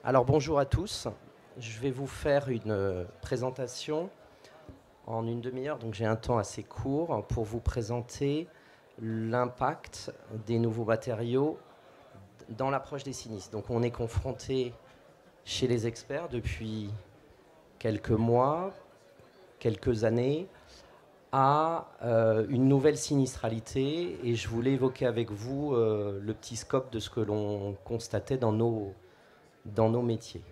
Alors bonjour à tous, je vais vous faire une présentation en une demi-heure, donc j'ai un temps assez court pour vous présenter l'impact des nouveaux matériaux dans l'approche des sinistres. Donc on est confronté chez les experts depuis quelques mois, quelques années, à une nouvelle sinistralité et je voulais évoquer avec vous le petit scope de ce que l'on constatait dans nos métiers.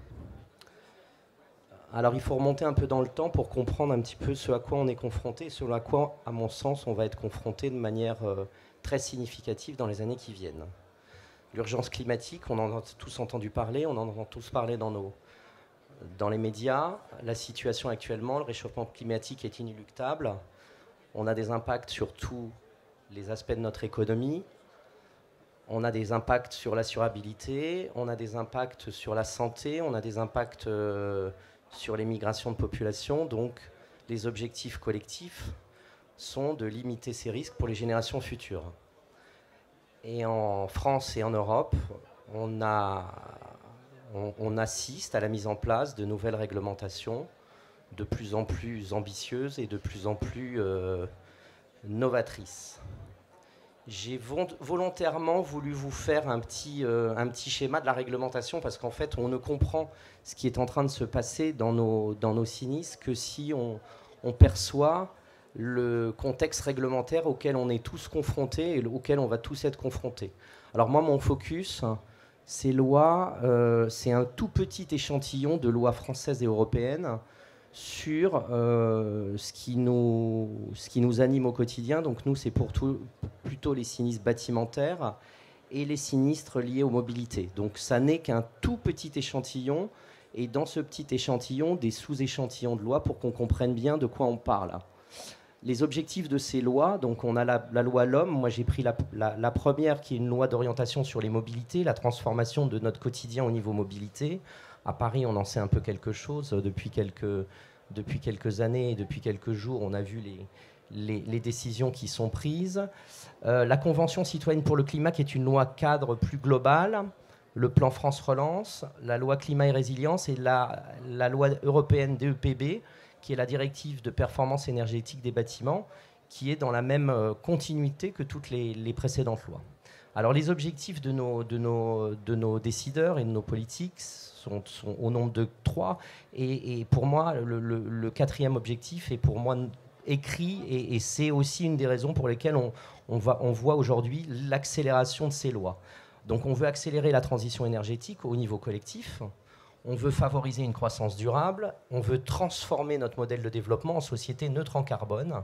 Alors il faut remonter un peu dans le temps pour comprendre un petit peu ce à quoi on est confronté et ce à quoi, à mon sens, on va être confronté de manière très significative dans les années qui viennent. L'urgence climatique, on en a tous entendu parler, on en entend tous parler dans les médias. La situation actuellement, le réchauffement climatique est inéluctable. On a des impacts sur tous les aspects de notre économie. On a des impacts sur l'assurabilité, on a des impacts sur la santé, on a des impacts sur les migrations de population. Donc les objectifs collectifs sont de limiter ces risques pour les générations futures. Et en France et en Europe, on assiste à la mise en place de nouvelles réglementations de plus en plus ambitieuses et de plus en plus novatrices. J'ai volontairement voulu vous faire un petit schéma de la réglementation parce qu'en fait, on ne comprend ce qui est en train de se passer dans nos sinistres que si on perçoit le contexte réglementaire auquel on est tous confrontés et auquel on va tous être confrontés. Alors moi, mon focus, c'est un tout petit échantillon de lois françaises et européennes sur ce qui nous anime au quotidien. Donc nous, c'est plutôt les sinistres bâtimentaires et les sinistres liés aux mobilités. Donc ça n'est qu'un tout petit échantillon, et dans ce petit échantillon, des sous-échantillons de lois pour qu'on comprenne bien de quoi on parle. Les objectifs de ces lois, donc on a la loi L'Homme, moi j'ai pris la première qui est une loi d'orientation sur les mobilités, la transformation de notre quotidien au niveau mobilité. À Paris, on en sait un peu quelque chose depuis quelques années et depuis quelques jours, on a vu les décisions qui sont prises. La Convention citoyenne pour le climat, qui est une loi cadre plus globale, le plan France Relance, la loi climat et résilience et la loi européenne DEPB, qui est la directive de performance énergétique des bâtiments, qui est dans la même continuité que toutes les précédentes lois. Alors les objectifs de nos décideurs et de nos politiques sont au nombre de 3. Et pour moi, le quatrième objectif est pour moi écrit, et c'est aussi une des raisons pour lesquelles on voit aujourd'hui l'accélération de ces lois. Donc on veut accélérer la transition énergétique au niveau collectif, on veut favoriser une croissance durable, on veut transformer notre modèle de développement en société neutre en carbone.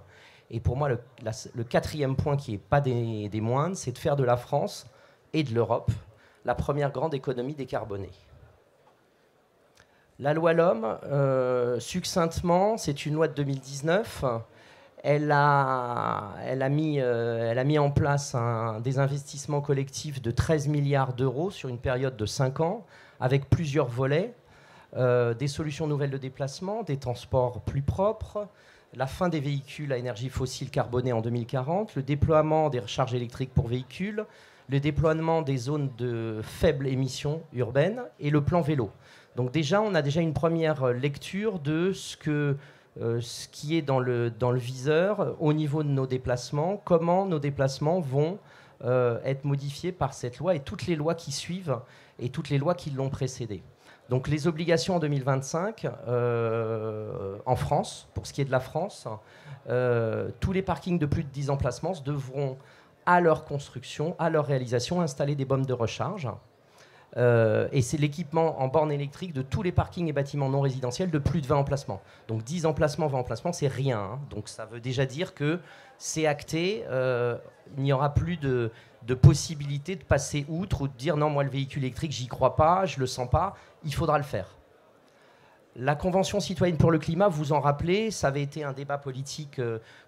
Et pour moi, le quatrième point qui n'est pas des moindres, c'est de faire de la France et de l'Europe la première grande économie décarbonée. La loi L'Homme, succinctement, c'est une loi de 2019. Elle a mis en place des investissements collectifs de 13 milliards d'euros sur une période de 5 ans, avec plusieurs volets, des solutions nouvelles de déplacement, des transports plus propres, la fin des véhicules à énergie fossile carbonée en 2040, le déploiement des recharges électriques pour véhicules, le déploiement des zones de faible émission urbaine et le plan vélo. Donc déjà, on a déjà une première lecture de ce qui est dans le viseur au niveau de nos déplacements, comment nos déplacements vont être modifiés par cette loi et toutes les lois qui suivent et toutes les lois qui l'ont précédée. Donc les obligations en 2025, en France, pour ce qui est de la France, tous les parkings de plus de 10 emplacements devront, à leur construction, à leur réalisation, installer des bornes de recharge. Et c'est l'équipement en borne électrique de tous les parkings et bâtiments non résidentiels de plus de 20 emplacements. Donc 10 emplacements, 20 emplacements, c'est rien. Hein. Donc ça veut déjà dire que c'est acté, il n'y aura plus de possibilité de passer outre ou de dire non, moi le véhicule électrique, j'y crois pas, je le sens pas, il faudra le faire. La Convention citoyenne pour le climat, vous en rappelez, ça avait été un débat politique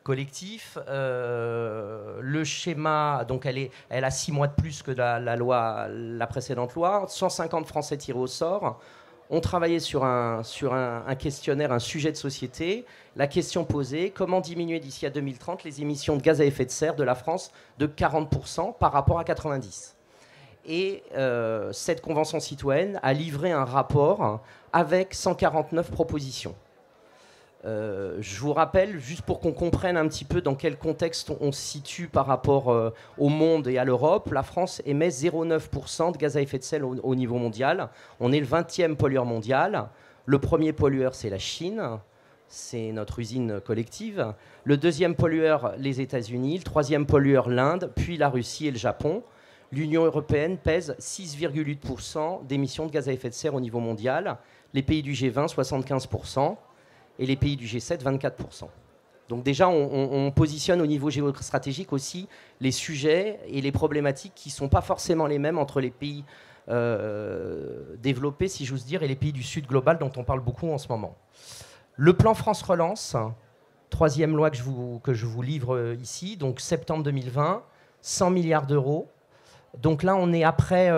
collectif. Le schéma, donc elle a 6 mois de plus que la précédente loi. 150 Français tirés au sort. On travaillait sur un questionnaire, un sujet de société. La question posée, comment diminuer d'ici à 2030 les émissions de gaz à effet de serre de la France de 40% par rapport à 90 ? Et cette convention citoyenne a livré un rapport avec 149 propositions. Je vous rappelle, juste pour qu'on comprenne un petit peu dans quel contexte on se situe par rapport au monde et à l'Europe, la France émet 0,9% de gaz à effet de serre au niveau mondial. On est le 20e pollueur mondial. Le premier pollueur, c'est la Chine. C'est notre usine collective. Le deuxième pollueur, les États-Unis. Le troisième pollueur, l'Inde, puis la Russie et le Japon. L'Union européenne pèse 6,8% d'émissions de gaz à effet de serre au niveau mondial. Les pays du G20, 75%. Et les pays du G7, 24%. Donc déjà, on positionne au niveau géostratégique aussi les sujets et les problématiques qui ne sont pas forcément les mêmes entre les pays développés, si j'ose dire, et les pays du Sud global dont on parle beaucoup en ce moment. Le plan France Relance, troisième loi que je vous livre ici, donc septembre 2020, 100 milliards d'euros. Donc là, on est après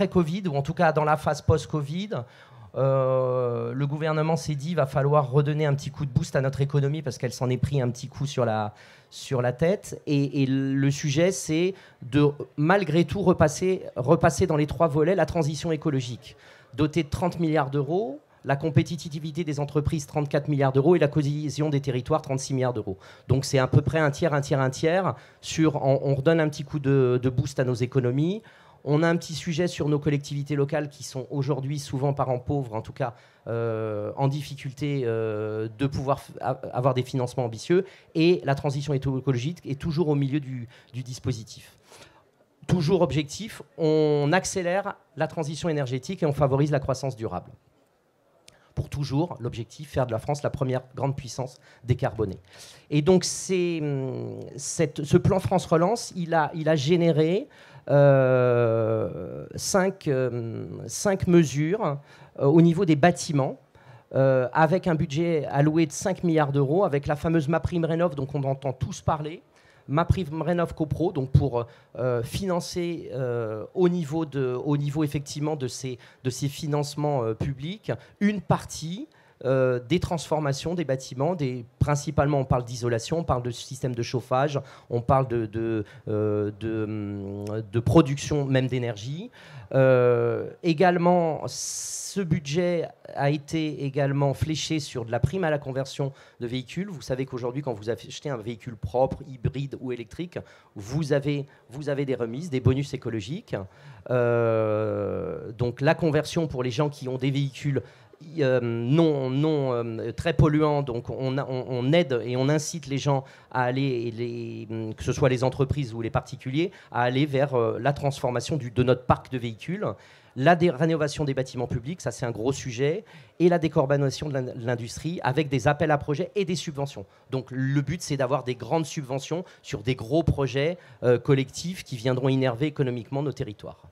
Covid, ou en tout cas dans la phase post-Covid. Le gouvernement s'est dit qu'il va falloir redonner un petit coup de boost à notre économie parce qu'elle s'en est pris un petit coup sur la tête. Et le sujet, c'est de, malgré tout, repasser dans les 3 volets la transition écologique, dotée de 30 milliards d'euros, la compétitivité des entreprises, 34 milliards d'euros, et la cohésion des territoires, 36 milliards d'euros. Donc c'est à peu près un tiers. On redonne un petit coup de boost à nos économies. On a un petit sujet sur nos collectivités locales qui sont aujourd'hui souvent parents pauvres, en tout cas en difficulté de pouvoir avoir des financements ambitieux. Et la transition écologique est toujours au milieu du dispositif. Toujours objectif, on accélère la transition énergétique et on favorise la croissance durable. Pour toujours, l'objectif, faire de la France la première grande puissance décarbonée. Et donc, ce plan France Relance, il a généré 5 mesures au niveau des bâtiments, avec un budget alloué de 5 milliards d'euros, avec la fameuse MaPrimeRénov', dont on entend tous parler, MaPrimeRénov' CoPro, donc pour financer au niveau effectivement de ces financements publics, une partie des transformations des bâtiments, principalement on parle d'isolation, on parle de système de chauffage, on parle de production même d'énergie. Également, ce budget a été également fléché sur de la prime à la conversion de véhicules. Vous savez qu'aujourd'hui, quand vous achetez un véhicule propre, hybride ou électrique, vous avez des remises, des bonus écologiques. Donc la conversion pour les gens qui ont des véhicules très polluants, donc on aide et on incite les gens à aller, que ce soit les entreprises ou les particuliers, à aller vers la transformation de notre parc de véhicules. La rénovation des bâtiments publics, ça c'est un gros sujet, et la décarbonation de l'industrie avec des appels à projets et des subventions. Donc le but, c'est d'avoir des grandes subventions sur des gros projets collectifs qui viendront innerver économiquement nos territoires.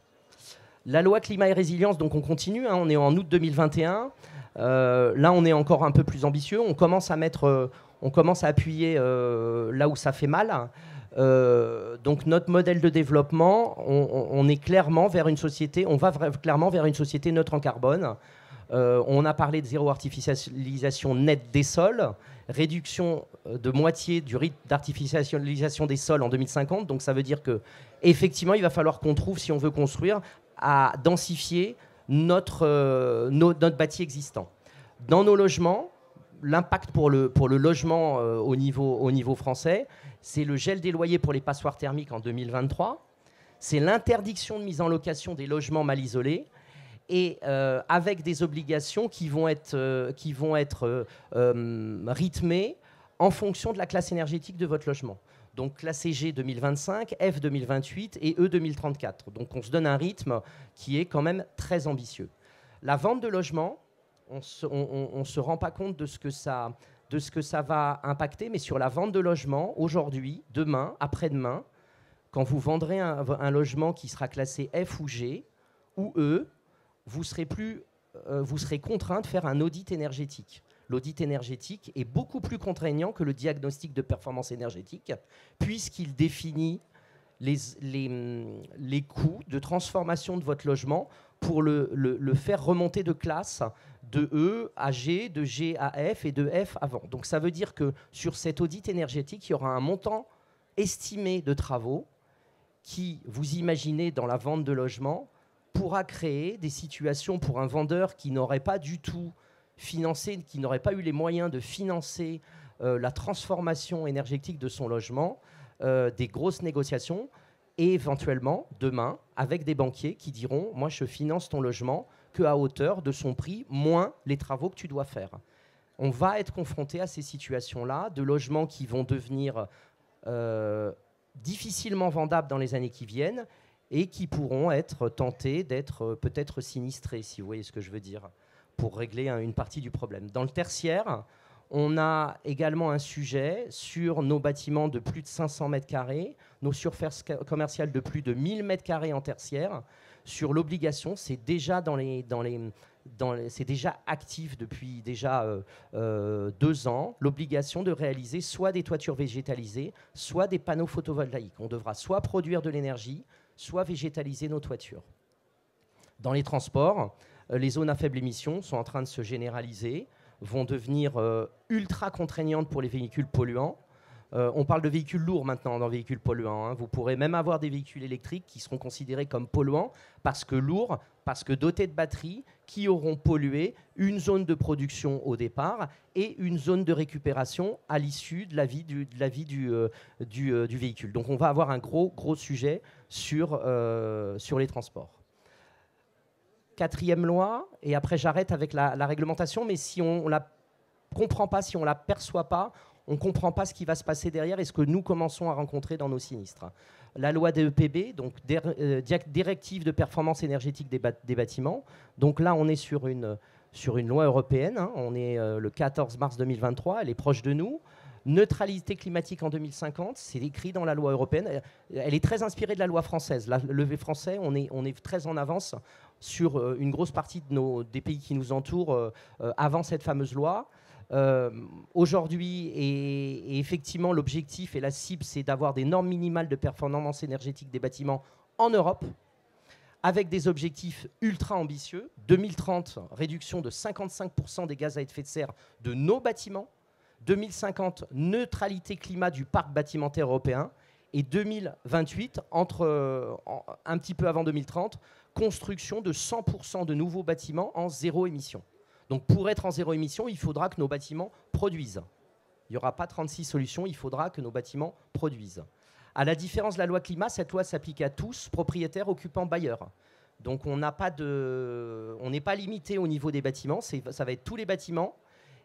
La loi climat et résilience, donc on continue, on est en août 2021. Là, on est encore un peu plus ambitieux. On commence à appuyer là où ça fait mal. Donc notre modèle de développement, on est clairement vers une société, on va clairement vers une société neutre en carbone. On a parlé de zéro artificialisation nette des sols, réduction de moitié du rythme d'artificialisation des sols en 2050. Donc ça veut dire que effectivement, il va falloir qu'on trouve, si on veut construire, à densifier notre bâti existant. Dans nos logements, l'impact pour le logement au niveau français, c'est le gel des loyers pour les passoires thermiques en 2023, c'est l'interdiction de mise en location des logements mal isolés, et avec des obligations qui vont être rythmées en fonction de la classe énergétique de votre logement. Donc classé G 2025, F 2028 et E 2034. Donc on se donne un rythme qui est quand même très ambitieux. La vente de logements, on ne se rend pas compte de ce que ça va impacter, mais sur la vente de logements, aujourd'hui, demain, après-demain, quand vous vendrez un logement qui sera classé F ou G ou E, vous serez contraint de faire un audit énergétique. L'audit énergétique est beaucoup plus contraignant que le diagnostic de performance énergétique, puisqu'il définit les coûts de transformation de votre logement pour le faire remonter de classe de E à G, de G à F et de F avant. Donc ça veut dire que sur cet audit énergétique, il y aura un montant estimé de travaux qui, vous imaginez, dans la vente de logements, pourra créer des situations pour un vendeur qui n'aurait pas du tout financé, qui n'aurait pas eu les moyens de financer la transformation énergétique de son logement, des grosses négociations, et éventuellement, demain, avec des banquiers qui diront « moi, je finance ton logement qu'à hauteur de son prix, moins les travaux que tu dois faire ». On va être confronté à ces situations-là, de logements qui vont devenir difficilement vendables dans les années qui viennent et qui pourront être tentés d'être peut-être sinistrés, si vous voyez ce que je veux dire, pour régler une partie du problème. Dans le tertiaire, on a également un sujet sur nos bâtiments de plus de 500 mètres carrés, nos surfaces commerciales de plus de 1000 mètres carrés en tertiaire. Sur l'obligation, c'est déjà c'est déjà actif depuis déjà 2 ans, l'obligation de réaliser soit des toitures végétalisées, soit des panneaux photovoltaïques. On devra soit produire de l'énergie, soit végétaliser nos toitures. Dans les transports, les zones à faible émission sont en train de se généraliser, vont devenir ultra contraignantes pour les véhicules polluants. On parle de véhicules lourds maintenant dans véhicules polluants, hein. Vous pourrez même avoir des véhicules électriques qui seront considérés comme polluants parce que lourds, parce que dotés de batteries, qui auront pollué une zone de production au départ et une zone de récupération à l'issue de la vie du véhicule. Donc on va avoir un gros sujet sur les transports. 4e loi, et après j'arrête avec la réglementation, mais si on ne la comprend pas, si on ne la perçoit pas, on ne comprend pas ce qui va se passer derrière et ce que nous commençons à rencontrer dans nos sinistres. La loi DEPB, donc directive de performance énergétique des bâtiments. Donc là, on est sur une loi européenne, hein. On est le 14 mars 2023, elle est proche de nous. Neutralité climatique en 2050, c'est écrit dans la loi européenne. Elle est très inspirée de la loi française. Le français, on est très en avance sur une grosse partie des pays qui nous entourent avant cette fameuse loi. Aujourd'hui, et effectivement, l'objectif et la cible, c'est d'avoir des normes minimales de performance énergétique des bâtiments en Europe, avec des objectifs ultra ambitieux. 2030, réduction de 55% des gaz à effet de serre de nos bâtiments. 2050, neutralité climat du parc bâtimentaire européen. Et 2028, un petit peu avant 2030, construction de 100% de nouveaux bâtiments en zéro émission. Donc pour être en zéro émission, il faudra que nos bâtiments produisent. Il n'y aura pas 36 solutions, il faudra que nos bâtiments produisent. À la différence de la loi climat, cette loi s'applique à tous, propriétaires, occupants, bailleurs. Donc on n'est pas limité au niveau des bâtiments, ça va être tous les bâtiments.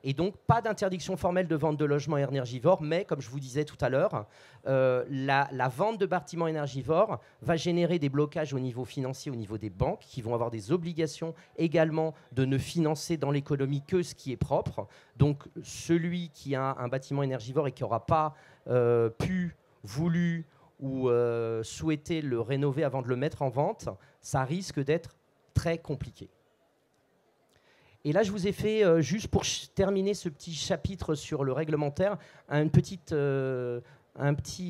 Et donc, pas d'interdiction formelle de vente de logements énergivores, mais, comme je vous disais tout à l'heure, la vente de bâtiments énergivores va générer des blocages au niveau financier, au niveau des banques, qui vont avoir des obligations également de ne financer dans l'économie que ce qui est propre. Donc, celui qui a un bâtiment énergivore et qui n'aura pas voulu ou souhaité le rénover avant de le mettre en vente, ça risque d'être très compliqué. Et là, je vous ai fait, juste pour terminer ce petit chapitre sur le réglementaire, un petit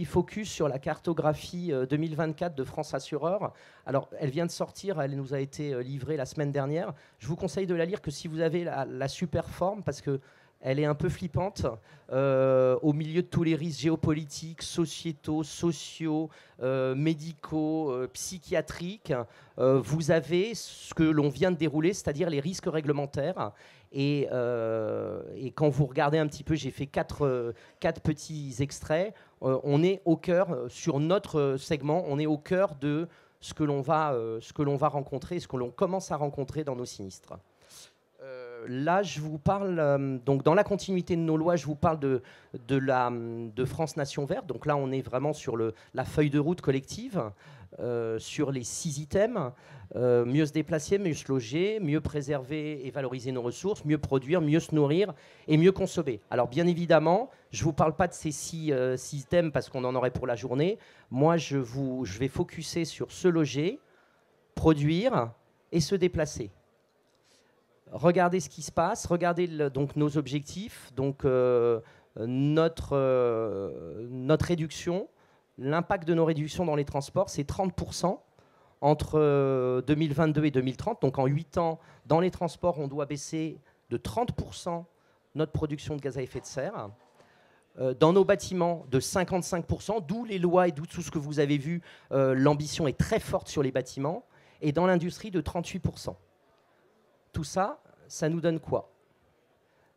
focus sur la cartographie 2024 de France Assureur. Alors, elle vient de sortir, elle nous a été livrée la semaine dernière. Je vous conseille de la lire que si vous avez la super forme, parce que elle est un peu flippante, au milieu de tous les risques géopolitiques, sociétaux, sociaux, médicaux, psychiatriques. Vous avez ce que l'on vient de dérouler, c'est-à-dire les risques réglementaires. Et quand vous regardez un petit peu, j'ai fait quatre petits extraits. On est au cœur, sur notre segment, on est au cœur de ce que l'on va rencontrer, ce que l'on commence à rencontrer dans nos sinistres. Là, je vous parle, donc dans la continuité de nos lois, je vous parle de France Nation Verte. Donc là, on est vraiment sur la feuille de route collective, sur les 6 items. Mieux se déplacer, mieux se loger, mieux préserver et valoriser nos ressources, mieux produire, mieux se nourrir et mieux consommer. Alors bien évidemment, je ne vous parle pas de ces 6 items parce qu'on en aurait pour la journée. Moi, je vais focuser sur se loger, produire et se déplacer. Regardez ce qui se passe, regardez donc nos objectifs, donc notre réduction, l'impact de nos réductions dans les transports, c'est 30% entre 2022 et 2030. Donc en 8 ans, dans les transports, on doit baisser de 30% notre production de gaz à effet de serre. dans nos bâtiments de 55%, d'où les lois et d'où tout ce que vous avez vu, l'ambition est très forte sur les bâtiments, et dans l'industrie de 38%. Tout ça, ça nous donne quoi?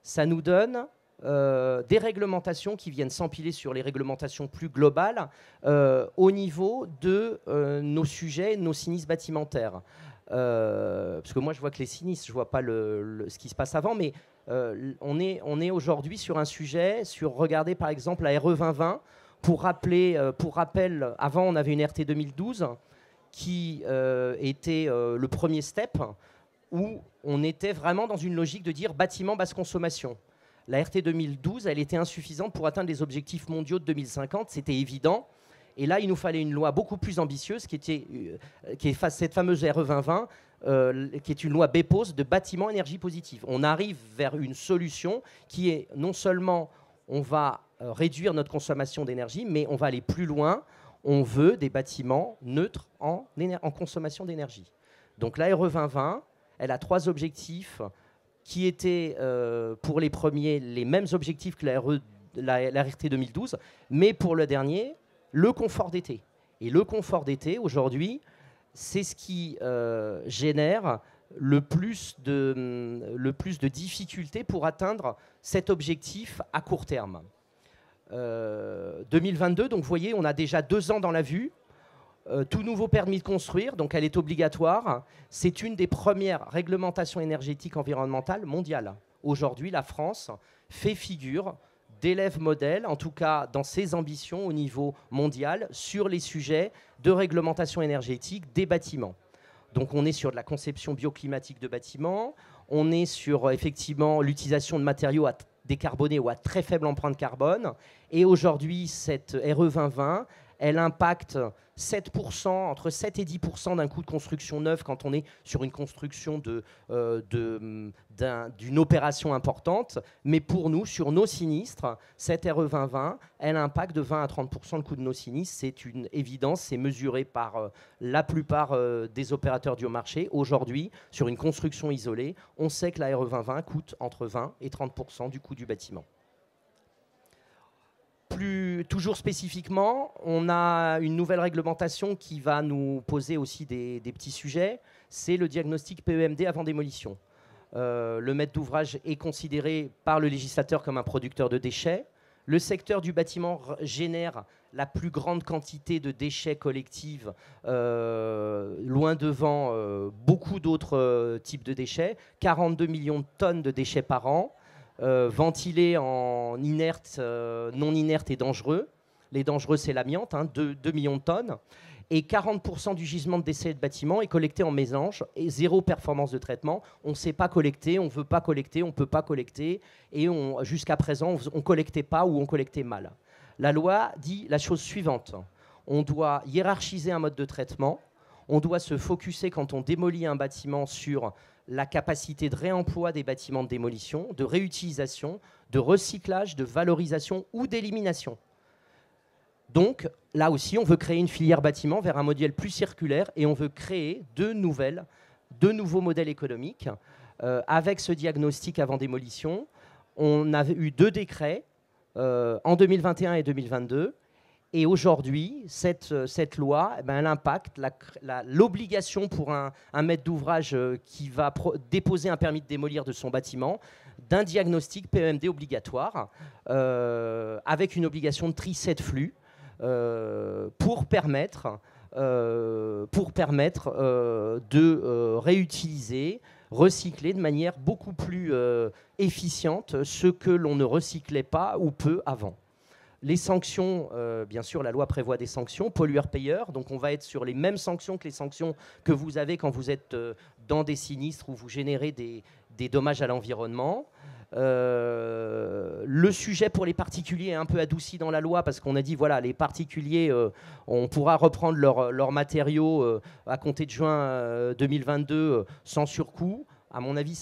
Ça nous donne des réglementations qui viennent s'empiler sur les réglementations plus globales au niveau de nos sujets, nos sinistres bâtimentaires. Parce que moi, je vois que les sinistres, je ne vois pas ce qui se passe avant, mais on est aujourd'hui sur un sujet, regardez par exemple la RE 2020, pour rappel, avant on avait une RT 2012 qui était le premier step, où on était vraiment dans une logique de dire bâtiment basse consommation. La RT 2012, elle était insuffisante pour atteindre les objectifs mondiaux de 2050, c'était évident. Et là, il nous fallait une loi beaucoup plus ambitieuse, qui est cette fameuse RE 2020, qui est une loi BEPOS de bâtiment énergie positive. On arrive vers une solution qui est non seulement on va réduire notre consommation d'énergie, mais on va aller plus loin. On veut des bâtiments neutres en consommation d'énergie. Donc la RE 2020, elle a 3 objectifs qui étaient pour les premiers les mêmes objectifs que la RT 2012, mais pour le dernier, le confort d'été. Et le confort d'été, aujourd'hui, c'est ce qui génère le plus de difficultés pour atteindre cet objectif à court terme. 2022, donc vous voyez, on a déjà 2 ans dans la vue. Tout nouveau permis de construire, donc elle est obligatoire. C'est une des premières réglementations énergétiques environnementales mondiales. Aujourd'hui, la France fait figure d'élève modèle, en tout cas dans ses ambitions au niveau mondial, sur les sujets de réglementation énergétique des bâtiments. Donc on est sur de la conception bioclimatique de bâtiments, on est sur effectivement l'utilisation de matériaux décarbonés ou à très faible empreinte carbone. Et aujourd'hui, cette RE 2020, elle impacte 7%, entre 7 et 10% d'un coût de construction neuf quand on est sur une construction d'une opération importante. Mais pour nous, sur nos sinistres, cette RE 2020, elle impacte de 20 à 30% le coût de nos sinistres. C'est une évidence, c'est mesuré par la plupart des opérateurs du marché. Aujourd'hui, sur une construction isolée, on sait que la RE 2020 coûte entre 20 et 30% du coût du bâtiment. Toujours spécifiquement, on a une nouvelle réglementation qui va nous poser aussi des petits sujets. C'est le diagnostic PEMD avant démolition. Le maître d'ouvrage est considéré par le législateur comme un producteur de déchets. Le secteur du bâtiment génère la plus grande quantité de déchets collectifs, loin devant beaucoup d'autres types de déchets. 42 millions de tonnes de déchets par an. Ventilés en inerte, non inerte et dangereux. Les dangereux, c'est l'amiante, 2 millions de tonnes. Et 40% du gisement de déchets de bâtiments est collecté en mésange et 0 performance de traitement. On ne sait pas collecter, on ne veut pas collecter, on ne peut pas collecter. Et jusqu'à présent, on ne collectait pas ou on collectait mal. La loi dit la chose suivante. On doit hiérarchiser un mode de traitement. On doit se focuser quand on démolit un bâtiment sur la capacité de réemploi des bâtiments de démolition, de réutilisation, de recyclage, de valorisation ou d'élimination. Donc, là aussi, on veut créer une filière bâtiment vers un modèle plus circulaire et on veut créer de nouveaux modèles économiques. Avec ce diagnostic avant démolition, on a eu 2 décrets en 2021 et 2022. Et aujourd'hui, cette loi, elle impacte l'obligation pour un maître d'ouvrage qui va déposer un permis de démolir de son bâtiment d'un diagnostic PEMD obligatoire avec une obligation de tri 7 flux pour permettre de réutiliser, recycler de manière beaucoup plus efficiente ce que l'on ne recyclait pas ou peu avant. Les sanctions, bien sûr, la loi prévoit des sanctions, pollueur-payeur, donc on va être sur les mêmes sanctions que les sanctions que vous avez quand vous êtes dans des sinistres où vous générez des dommages à l'environnement. Le sujet pour les particuliers est un peu adouci dans la loi parce qu'on a dit, voilà, les particuliers, on pourra reprendre leurs matériaux à compter de juin 2022 sans surcoût. À mon avis,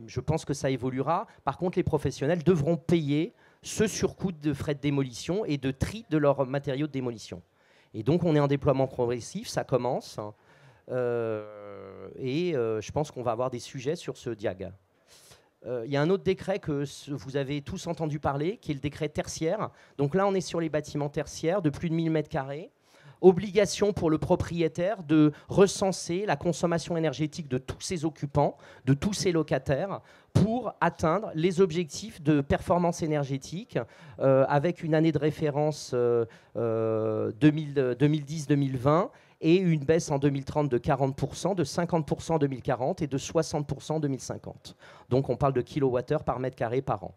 je pense que ça évoluera. Par contre, les professionnels devront payer ce surcoût de frais de démolition et de tri de leurs matériaux de démolition. Et donc, on est en déploiement progressif, ça commence. Je pense qu'on va avoir des sujets sur ce diag. Il y a un autre décret que vous avez tous entendu parler, qui est le décret tertiaire. Donc là, on est sur les bâtiments tertiaires de plus de 1000 mètres carrés. Obligation pour le propriétaire de recenser la consommation énergétique de tous ses occupants, de tous ses locataires, pour atteindre les objectifs de performance énergétique avec une année de référence 2010-2020 et une baisse en 2030 de 40%, de 50% en 2040 et de 60% en 2050. Donc on parle de kilowattheures par mètre carré par an.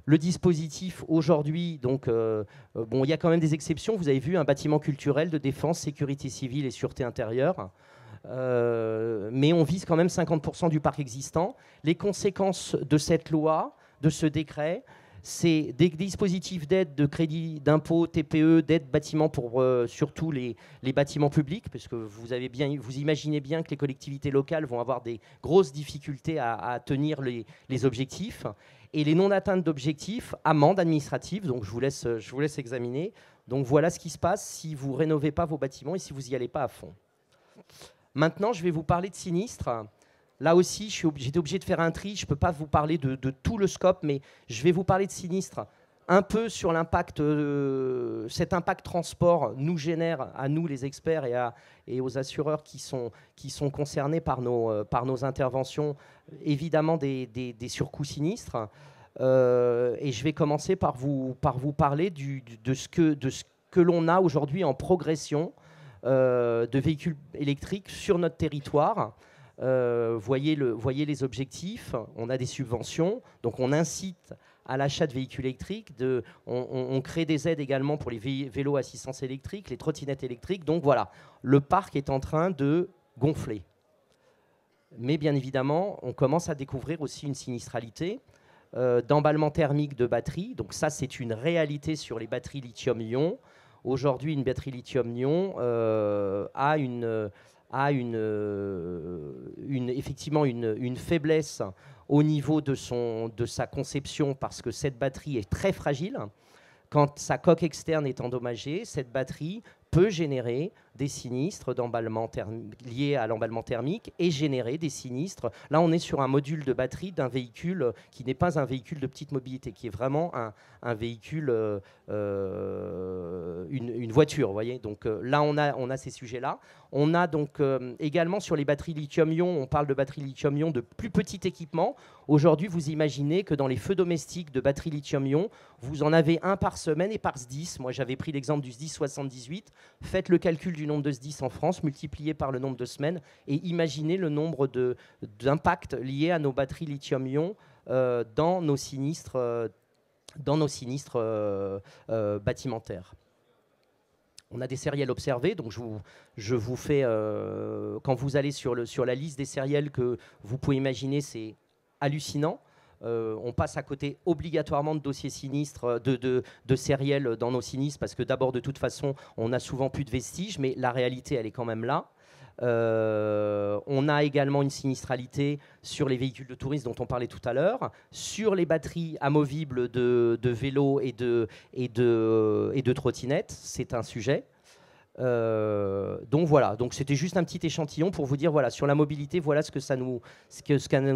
Le dispositif aujourd'hui, donc, bon, il y a quand même des exceptions. Vous avez vu un bâtiment culturel de défense, sécurité civile et sûreté intérieure. Mais on vise quand même 50% du parc existant. Les conséquences de cette loi, de ce décret, c'est des dispositifs d'aide, de crédit d'impôt, TPE, d'aide bâtiment pour surtout les bâtiments publics, parce que vous imaginez bien que les collectivités locales vont avoir des grosses difficultés à tenir les objectifs. Et les non-atteintes d'objectifs, amendes administratives, donc je vous laisse examiner. Donc voilà ce qui se passe si vous ne rénovez pas vos bâtiments et si vous n'y allez pas à fond. Maintenant, je vais vous parler de sinistres. Là aussi, j'étais obligé de faire un tri. Je ne peux pas vous parler de tout le scope, mais je vais vous parler de sinistres. Un peu sur l'impact, cet impact transport nous génère, à nous les experts et aux assureurs qui sont concernés par nos interventions, évidemment des surcoûts sinistres. Et je vais commencer par vous parler de ce que l'on a aujourd'hui en progression de véhicules électriques sur notre territoire. Voyez les objectifs, on a des subventions, donc on incite à l'achat de véhicules électriques, on crée des aides également pour les vélos à assistance électrique, les trottinettes électriques. Donc voilà, le parc est en train de gonfler. Mais bien évidemment, on commence à découvrir aussi une sinistralité d'emballement thermique de batteries. Donc ça, c'est une réalité sur les batteries lithium-ion. Aujourd'hui, une batterie lithium-ion a effectivement une faiblesse au niveau de sa conception parce que cette batterie est très fragile. Quand sa coque externe est endommagée, cette batterie peut générer des sinistres liés à l'emballement thermique et générer des sinistres. Là, on est sur un module de batterie d'un véhicule qui n'est pas un véhicule de petite mobilité, qui est vraiment un véhicule, une voiture. Vous voyez, donc là, on a ces sujets-là. On a donc également sur les batteries lithium-ion, on parle de batteries lithium-ion de plus petit équipement. Aujourd'hui, vous imaginez que dans les feux domestiques de batteries lithium-ion, vous en avez un par semaine et par SDIS. Moi, j'avais pris l'exemple du SDIS 78. Faites le calcul du nombre de SDIS en France, multiplié par le nombre de semaines, et imaginez le nombre d'impacts liés à nos batteries lithium-ion dans nos sinistres, bâtimentaires. On a des sériels observés, donc je vous fais, quand vous allez sur la liste des sériels que vous pouvez imaginer, c'est hallucinant. On passe à côté obligatoirement de dossiers sinistres, de sériels dans nos sinistres, parce que d'abord, de toute façon, on a souvent plus de vestiges, mais la réalité, elle est quand même là. On a également une sinistralité sur les véhicules de tourisme dont on parlait tout à l'heure, sur les batteries amovibles de vélos et de trottinettes, c'est un sujet. Donc voilà, donc c'était juste un petit échantillon pour vous dire, voilà, sur la mobilité, voilà ce que ça nous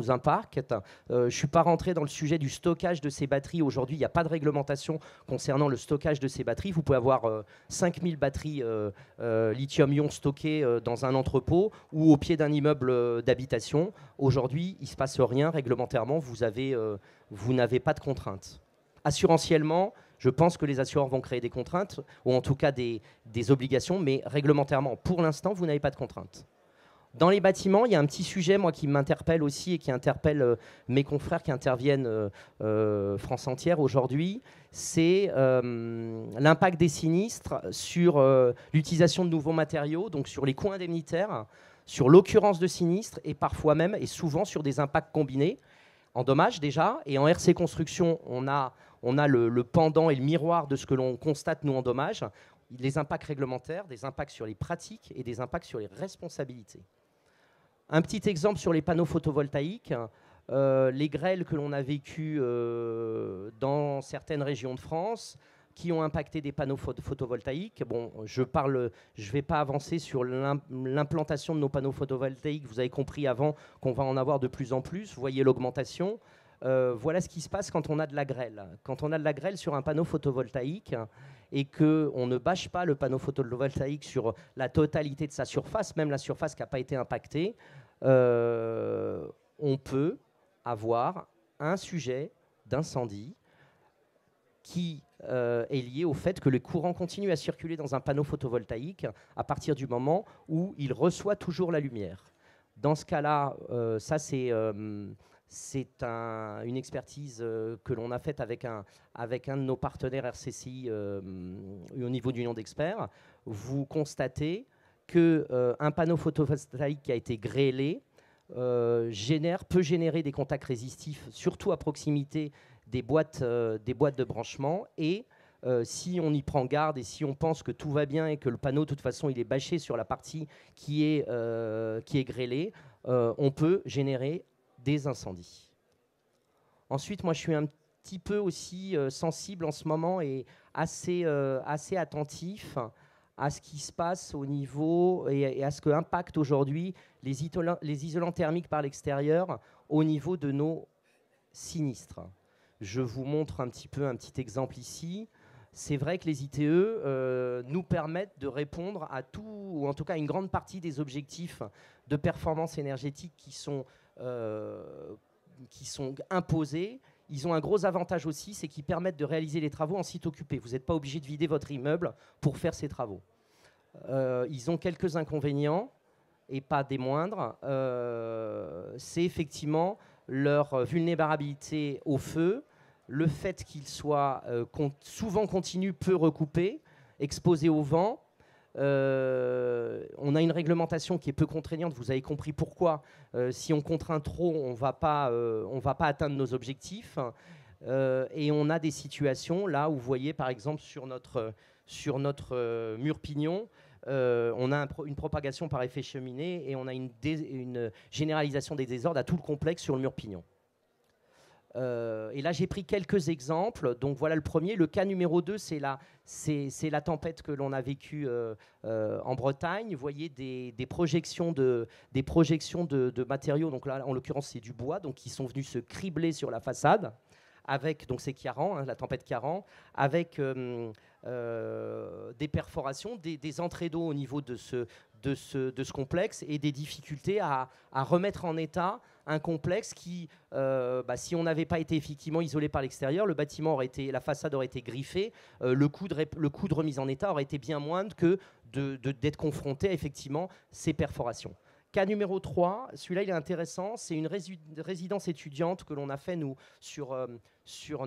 impacte. Je ne suis pas rentré dans le sujet du stockage de ces batteries. Aujourd'hui, il n'y a pas de réglementation concernant le stockage de ces batteries. Vous pouvez avoir 5000 batteries lithium-ion stockées dans un entrepôt ou au pied d'un immeuble d'habitation. Aujourd'hui, il ne se passe rien réglementairement, vous n'avez pas de contraintes. Assurantiellement, je pense que les assureurs vont créer des contraintes, ou en tout cas des obligations, mais réglementairement, pour l'instant, vous n'avez pas de contraintes. Dans les bâtiments, il y a un petit sujet, moi, qui m'interpelle aussi et qui interpelle mes confrères qui interviennent France entière aujourd'hui, c'est l'impact des sinistres sur l'utilisation de nouveaux matériaux, donc sur les coûts indemnitaires, sur l'occurrence de sinistres et parfois même, et souvent sur des impacts combinés, en dommages déjà, et en RC Construction, on a le pendant et le miroir de ce que l'on constate, nous, en dommages, les impacts réglementaires, des impacts sur les pratiques et des impacts sur les responsabilités. Un petit exemple sur les panneaux photovoltaïques, les grêles que l'on a vécues dans certaines régions de France, qui ont impacté des panneaux photovoltaïques. Bon, je ne vais pas avancer sur l'implantation de nos panneaux photovoltaïques. Vous avez compris avant qu'on va en avoir de plus en plus. Vous voyez l'augmentation. Voilà ce qui se passe quand on a de la grêle. Quand on a de la grêle sur un panneau photovoltaïque et qu'on ne bâche pas le panneau photovoltaïque sur la totalité de sa surface, même la surface qui n'a pas été impactée, on peut avoir un sujet d'incendie qui est lié au fait que le courant continue à circuler dans un panneau photovoltaïque à partir du moment où il reçoit toujours la lumière. Dans ce cas-là, ça c'est une expertise que l'on a faite avec un de nos partenaires RCCI au niveau d'Union d'experts. Vous constatez qu'un panneau photovoltaïque qui a été grêlé peut générer des contacts résistifs, surtout à proximité des boîtes de branchement. Et si on y prend garde et si on pense que tout va bien et que le panneau, de toute façon, il est bâché sur la partie qui est grêlée, on peut générer des incendies. Ensuite, moi, je suis un petit peu aussi sensible en ce moment et assez attentif à ce qui se passe au niveau et à ce que impactent aujourd'hui les isolants thermiques par l'extérieur au niveau de nos sinistres. Je vous montre un petit exemple ici. C'est vrai que les ITE nous permettent de répondre à tout, ou en tout cas à une grande partie des objectifs de performance énergétique qui sont imposés. Ils ont un gros avantage aussi, c'est qu'ils permettent de réaliser les travaux en site occupé. Vous n'êtes pas obligé de vider votre immeuble pour faire ces travaux. Ils ont quelques inconvénients, et pas des moindres. C'est effectivement leur vulnérabilité au feu, le fait qu'ils soient souvent continus, peu recoupés, exposés au vent. On a une réglementation qui est peu contraignante, vous avez compris pourquoi. Si on contraint trop, on ne va pas atteindre nos objectifs. Et on a des situations, là où vous voyez par exemple sur notre mur pignon, on a une propagation par effet cheminée et on a une généralisation des désordres à tout le complexe sur le mur pignon. Et là, j'ai pris quelques exemples. Donc voilà le premier. Le cas numéro 2, c'est la tempête que l'on a vécue en Bretagne. Vous voyez des projections de matériaux. Donc là, en l'occurrence, c'est du bois, donc qui sont venus se cribler sur la façade. Donc c'est Ciarán, la tempête Ciarán, avec des perforations, des entrées d'eau au niveau de ce complexe et des difficultés à remettre en état un complexe qui, si on n'avait pas été effectivement isolé par l'extérieur, la façade aurait été griffée, le coût de remise en état aurait été bien moindre que d'être confronté à effectivement ces perforations. Cas numéro 3, celui-là il est intéressant, c'est une résidence étudiante que l'on a fait nous sur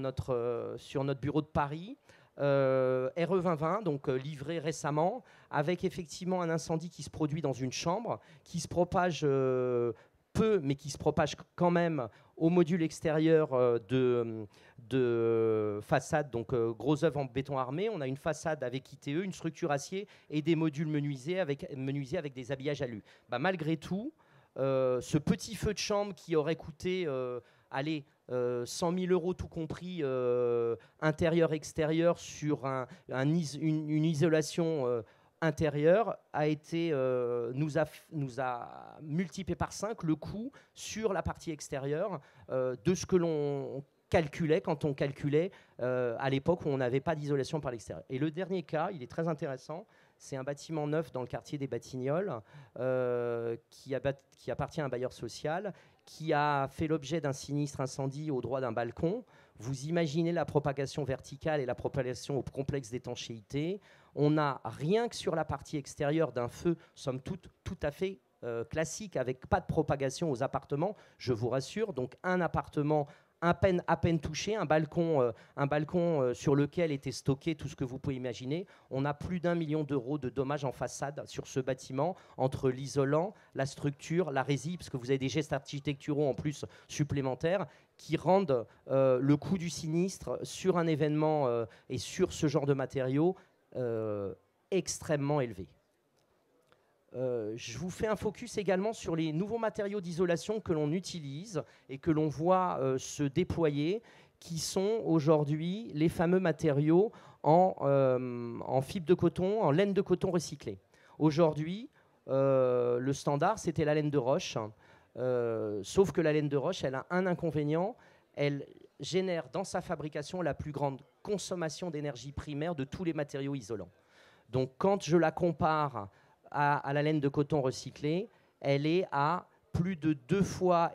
notre bureau de Paris, RE 2020, donc livré récemment, avec effectivement un incendie qui se produit dans une chambre, qui se propage peu, mais qui se propage quand même au module extérieur de façade, donc gros œuvre en béton armé. On a une façade avec ITE, une structure acier et des modules menuisés avec des habillages alu. Malgré tout, ce petit feu de chambre qui aurait coûté 100 000 € tout compris, intérieur-extérieur, sur une isolation intérieure, nous a multiplié par 5 le coût sur la partie extérieure de ce que l'on calculait quand on calculait à l'époque où on n'avait pas d'isolation par l'extérieur. Et le dernier cas, il est très intéressant, c'est un bâtiment neuf dans le quartier des Batignolles qui appartient à un bailleur social qui a fait l'objet d'un sinistre incendie au droit d'un balcon. Vous imaginez la propagation verticale et la propagation au complexe d'étanchéité. On a rien que sur la partie extérieure d'un feu, somme toute, tout à fait classique, avec pas de propagation aux appartements, je vous rassure. Donc un appartement à peine touché, un balcon sur lequel était stocké tout ce que vous pouvez imaginer. On a plus d'1 million d'euros de dommages en façade sur ce bâtiment, entre l'isolant, la structure, la résie, parce que vous avez des gestes architecturaux en plus supplémentaires qui rendent le coût du sinistre sur un événement et sur ce genre de matériaux extrêmement élevé. Je vous fais un focus également sur les nouveaux matériaux d'isolation que l'on utilise et que l'on voit se déployer, qui sont aujourd'hui les fameux matériaux en fibre de coton, en laine de coton recyclée. Aujourd'hui, le standard, c'était la laine de roche, sauf que la laine de roche, elle a un inconvénient, elle génère dans sa fabrication la plus grande consommation d'énergie primaire de tous les matériaux isolants. Donc quand je la compare à la laine de coton recyclée, elle est à plus de 2,5 fois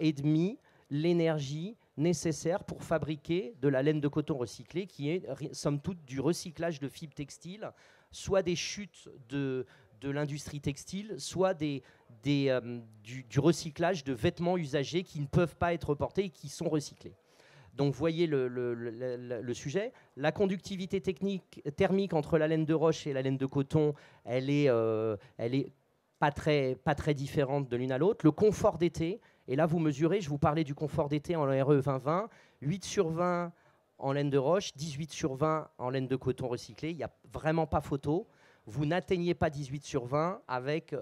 l'énergie nécessaire pour fabriquer de la laine de coton recyclée, qui est somme toute du recyclage de fibres textiles, soit des chutes de l'industrie textile, soit du recyclage de vêtements usagés qui ne peuvent pas être portés et qui sont recyclés. Donc, vous voyez le sujet. La conductivité thermique entre la laine de roche et la laine de coton, elle est pas très différente de l'une à l'autre. Le confort d'été, et là, vous mesurez, je vous parlais du confort d'été en RE 2020, 8 sur 20 en laine de roche, 18 sur 20 en laine de coton recyclé. Il n'y a vraiment pas photo. Vous n'atteignez pas 18 sur 20 avec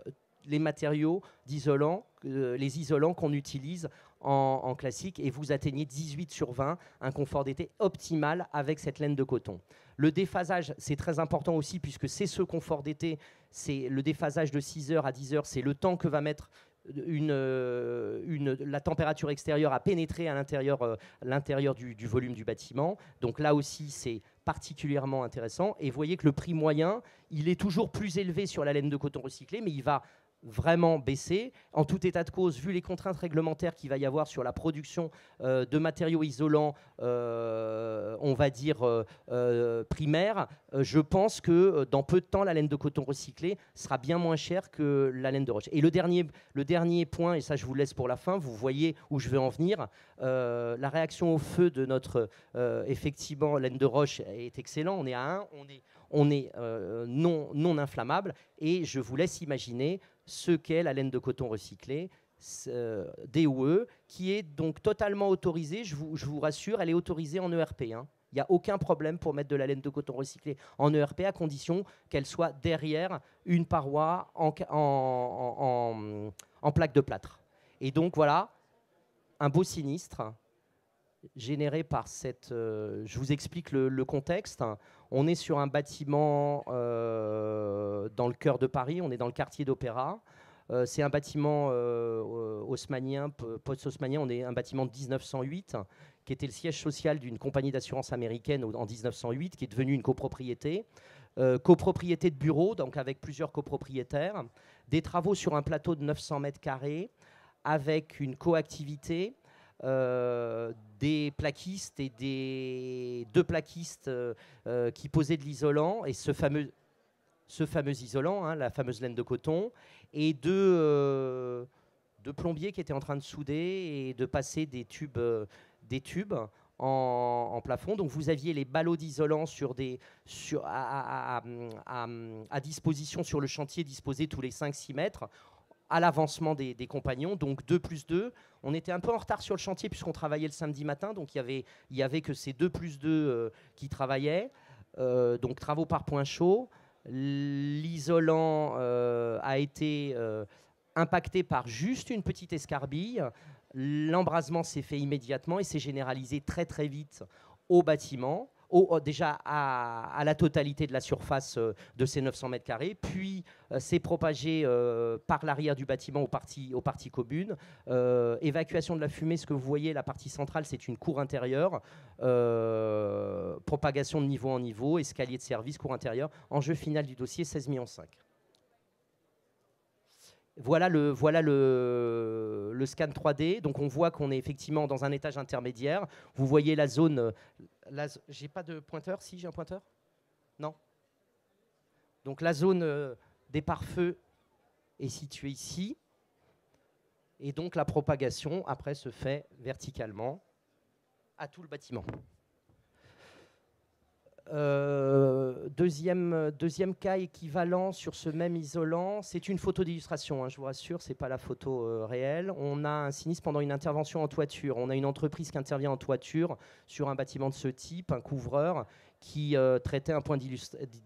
les matériaux d'isolants, les isolants qu'on utilise en classique, et vous atteignez 18 sur 20, un confort d'été optimal avec cette laine de coton. Le déphasage, c'est très important aussi, puisque c'est ce confort d'été, c'est le déphasage de 6 heures à 10 heures, c'est le temps que va mettre la température extérieure à pénétrer à l'intérieur du volume du bâtiment. Donc là aussi, c'est particulièrement intéressant. Et vous voyez que le prix moyen, il est toujours plus élevé sur la laine de coton recyclée, mais il va vraiment baisser. En tout état de cause, vu les contraintes réglementaires qu'il va y avoir sur la production de matériaux isolants, on va dire primaires, je pense que dans peu de temps, la laine de coton recyclée sera bien moins chère que la laine de roche. Et le dernier point, et ça je vous laisse pour la fin, vous voyez où je veux en venir, la réaction au feu de notre, effectivement, laine de roche est excellente. On est à 1, on est non inflammable, et je vous laisse imaginer ce qu'est la laine de coton recyclée, DOE, qui est donc totalement autorisée, je vous rassure, elle est autorisée en ERP. Hein. Il n'y a aucun problème pour mettre de la laine de coton recyclée en ERP, à condition qu'elle soit derrière une paroi en plaque de plâtre. Et donc voilà, un beau sinistre généré par cette... je vous explique le contexte. On est sur un bâtiment dans le cœur de Paris, on est dans le quartier d'Opéra. C'est un bâtiment haussmannien, post-haussmannien, on est un bâtiment de 1908, qui était le siège social d'une compagnie d'assurance américaine en 1908, qui est devenue une copropriété. Copropriété de bureaux, donc avec plusieurs copropriétaires. Des travaux sur un plateau de 900 mètres carrés, avec une coactivité. Des plaquistes et des deux plaquistes qui posaient de l'isolant, et ce fameux isolant, hein, la fameuse laine de coton, et deux plombiers qui étaient en train de souder et de passer des tubes en plafond. Donc vous aviez les ballots d'isolant à disposition sur le chantier, disposés tous les 5-6 mètres, à l'avancement des compagnons, donc 2 plus 2. On était un peu en retard sur le chantier puisqu'on travaillait le samedi matin, donc il y avait que ces 2 plus 2 qui travaillaient. Donc travaux par point chaud. L'isolant a été impacté par juste une petite escarbille. L'embrasement s'est fait immédiatement et s'est généralisé très très vite au bâtiment. Déjà à la totalité de la surface de ces 900 mètres carrés, puis s'est propagé par l'arrière du bâtiment aux parties communes. Évacuation de la fumée, ce que vous voyez, la partie centrale, c'est une cour intérieure. Propagation de niveau en niveau, escalier de service, cour intérieure. Enjeu final du dossier, 16,5 millions. Voilà le scan 3D. Donc on voit qu'on est effectivement dans un étage intermédiaire. Vous voyez la zone... j'ai pas de pointeur. Si, j'ai un pointeur? Non. Donc la zone des pare-feux est située ici. Et donc la propagation, après, se fait verticalement à tout le bâtiment. Deuxième cas équivalent sur ce même isolant, c'est une photo d'illustration, hein, je vous rassure, ce n'est pas la photo réelle. On a un sinistre pendant une intervention en toiture. On a une entreprise qui intervient en toiture sur un bâtiment de ce type, un couvreur, qui traitait un point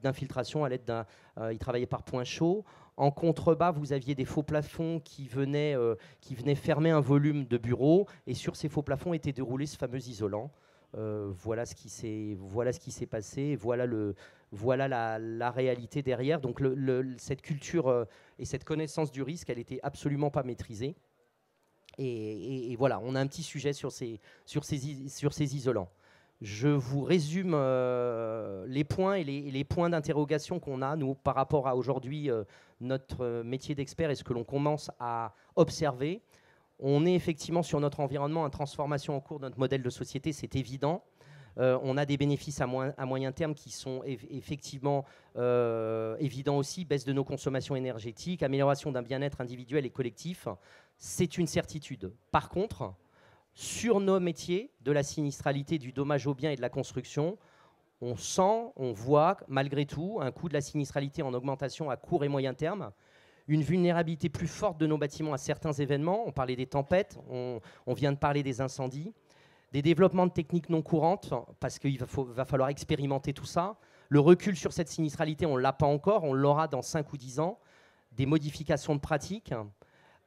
d'infiltration à l'aide d'un... il travaillait par point chaud. En contrebas, vous aviez des faux plafonds qui venaient fermer un volume de bureau, et sur ces faux plafonds était déroulé ce fameux isolant. Voilà ce qui s'est passé, voilà la réalité derrière. Donc cette culture et cette connaissance du risque, elle n'était absolument pas maîtrisée. Et voilà, on a un petit sujet sur ces isolants. Je vous résume les points et les points d'interrogation qu'on a, nous, par rapport à aujourd'hui notre métier d'expert et ce que l'on commence à observer. On est effectivement sur notre environnement en transformation en cours de notre modèle de société, c'est évident. On a des bénéfices à moyen terme qui sont effectivement évidents aussi, baisse de nos consommations énergétiques, amélioration d'un bien-être individuel et collectif. C'est une certitude. Par contre, sur nos métiers de la sinistralité, du dommage aux biens et de la construction, on sent, on voit malgré tout un coût de la sinistralité en augmentation à court et moyen terme, une vulnérabilité plus forte de nos bâtiments à certains événements. On parlait des tempêtes, on vient de parler des incendies, des développements de techniques non courantes, parce qu'il va falloir expérimenter tout ça. Le recul sur cette sinistralité, on ne l'a pas encore, on l'aura dans 5 ou 10 ans. Des modifications de pratiques.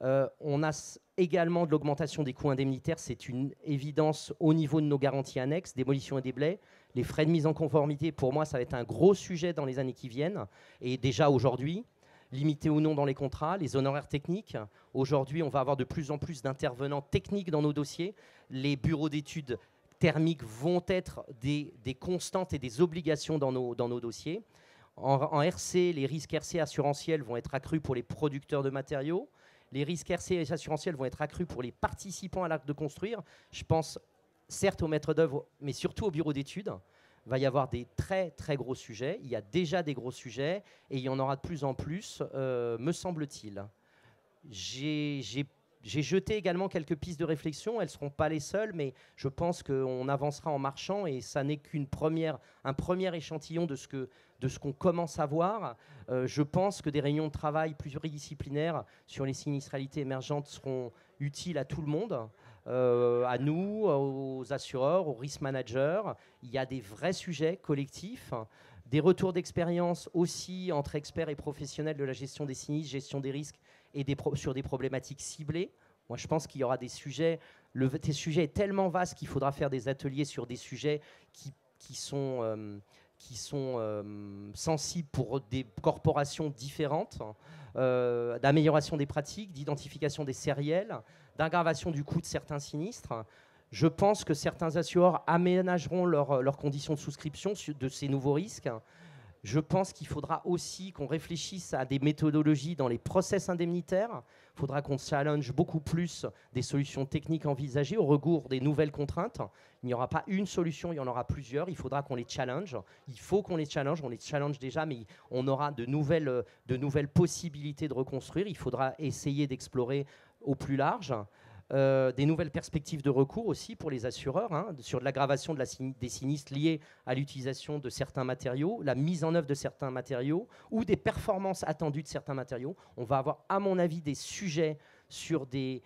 On a également de l'augmentation des coûts indemnitaires, c'est une évidence au niveau de nos garanties annexes, démolition et déblais. Les frais de mise en conformité, pour moi, ça va être un gros sujet dans les années qui viennent, et déjà aujourd'hui, limité ou non dans les contrats, les honoraires techniques. Aujourd'hui, on va avoir de plus en plus d'intervenants techniques dans nos dossiers. Les bureaux d'études thermiques vont être des constantes et des obligations dans nos dossiers. En RC, les risques RC assurantiels vont être accrus pour les producteurs de matériaux. Les risques RC et assurantiels vont être accrus pour les participants à l'acte de construire. Je pense certes aux maîtres d'œuvre, mais surtout aux bureaux d'études. Il va y avoir des très très gros sujets. Il y a déjà des gros sujets et il y en aura de plus en plus, me semble-t-il. J'ai jeté également quelques pistes de réflexion. Elles ne seront pas les seules, mais je pense qu'on avancera en marchant et ça n'est un premier échantillon de ce qu'on commence à voir. Je pense que des réunions de travail pluridisciplinaires sur les sinistralités émergentes seront utiles à tout le monde. À nous, aux assureurs, aux risk managers. Il y a des vrais sujets collectifs, des retours d'expérience aussi entre experts et professionnels de la gestion des sinistres, gestion des risques et sur des problématiques ciblées. Moi, je pense qu'il y aura des sujets. Le sujet est tellement vaste qu'il faudra faire des ateliers sur des sujets qui sont sensibles pour des corporations différentes, d'amélioration des pratiques, d'identification des sériels, d'aggravation du coût de certains sinistres. Je pense que certains assureurs aménageront leurs conditions de souscription de ces nouveaux risques. Je pense qu'il faudra aussi qu'on réfléchisse à des méthodologies dans les process indemnitaires. Il faudra qu'on challenge beaucoup plus des solutions techniques envisagées au recours des nouvelles contraintes. Il n'y aura pas une solution, il y en aura plusieurs. Il faudra qu'on les challenge. Il faut qu'on les challenge. On les challenge déjà, mais on aura de nouvelles possibilités de reconstruire. Il faudra essayer d'explorer au plus large. Des nouvelles perspectives de recours aussi pour les assureurs, sur l'aggravation des sinistres liés à l'utilisation de certains matériaux, la mise en œuvre de certains matériaux ou des performances attendues de certains matériaux. On va avoir, à mon avis, des sujets sur des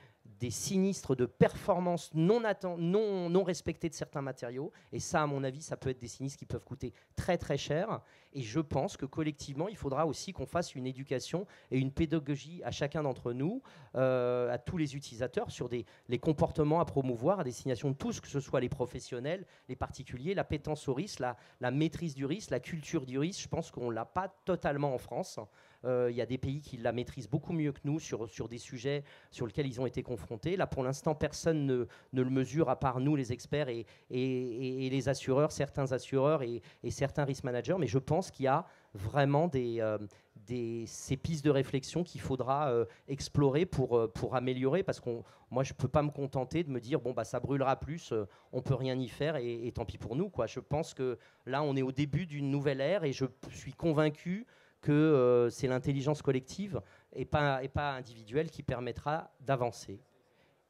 sinistres de performance non respectés de certains matériaux. Et ça, à mon avis, ça peut être des sinistres qui peuvent coûter très très cher. Et je pense que collectivement, il faudra aussi qu'on fasse une éducation et une pédagogie à chacun d'entre nous, à tous les utilisateurs, sur les comportements à promouvoir à destination de tous, que ce soit les professionnels, les particuliers, l'appétence au risque, la maîtrise du risque, la culture du risque. Je pense qu'on ne l'a pas totalement en France. Il y a des pays qui la maîtrisent beaucoup mieux que nous sur des sujets sur lesquels ils ont été confrontés. Là, pour l'instant, personne ne le mesure, à part nous, les experts et les assureurs, certains assureurs et certains risk managers. Mais je pense qu'il y a vraiment ces pistes de réflexion qu'il faudra explorer pour améliorer, parce que moi, je ne peux pas me contenter de me dire bon, bah, ça brûlera plus, on ne peut rien y faire et tant pis pour nous, quoi. Je pense que là, on est au début d'une nouvelle ère et je suis convaincu que c'est l'intelligence collective et pas individuelle qui permettra d'avancer.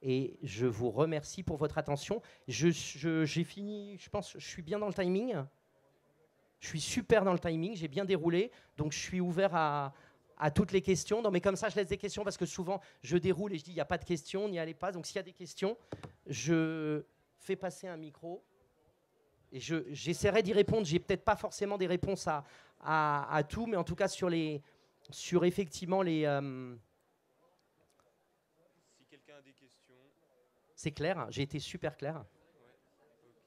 Et je vous remercie pour votre attention. J'ai fini, je pense, je suis bien dans le timing. Je suis super dans le timing, j'ai bien déroulé, donc je suis ouvert à toutes les questions. Non, mais comme ça, je laisse des questions parce que souvent, je déroule et je dis il n'y a pas de questions, n'y allez pas. Donc s'il y a des questions, je fais passer un micro et j'essaierai d'y répondre. J'ai peut-être pas forcément des réponses à tout, mais en tout cas sur effectivement les... Si quelqu'un a des questions... C'est clair, j'ai été super clair. Ouais, okay.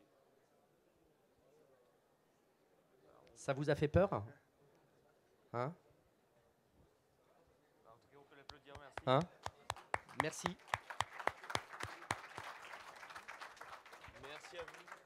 Ça vous a fait peur, hein? En tout cas, on peut l'applaudir, merci. Hein? Merci. Merci à vous.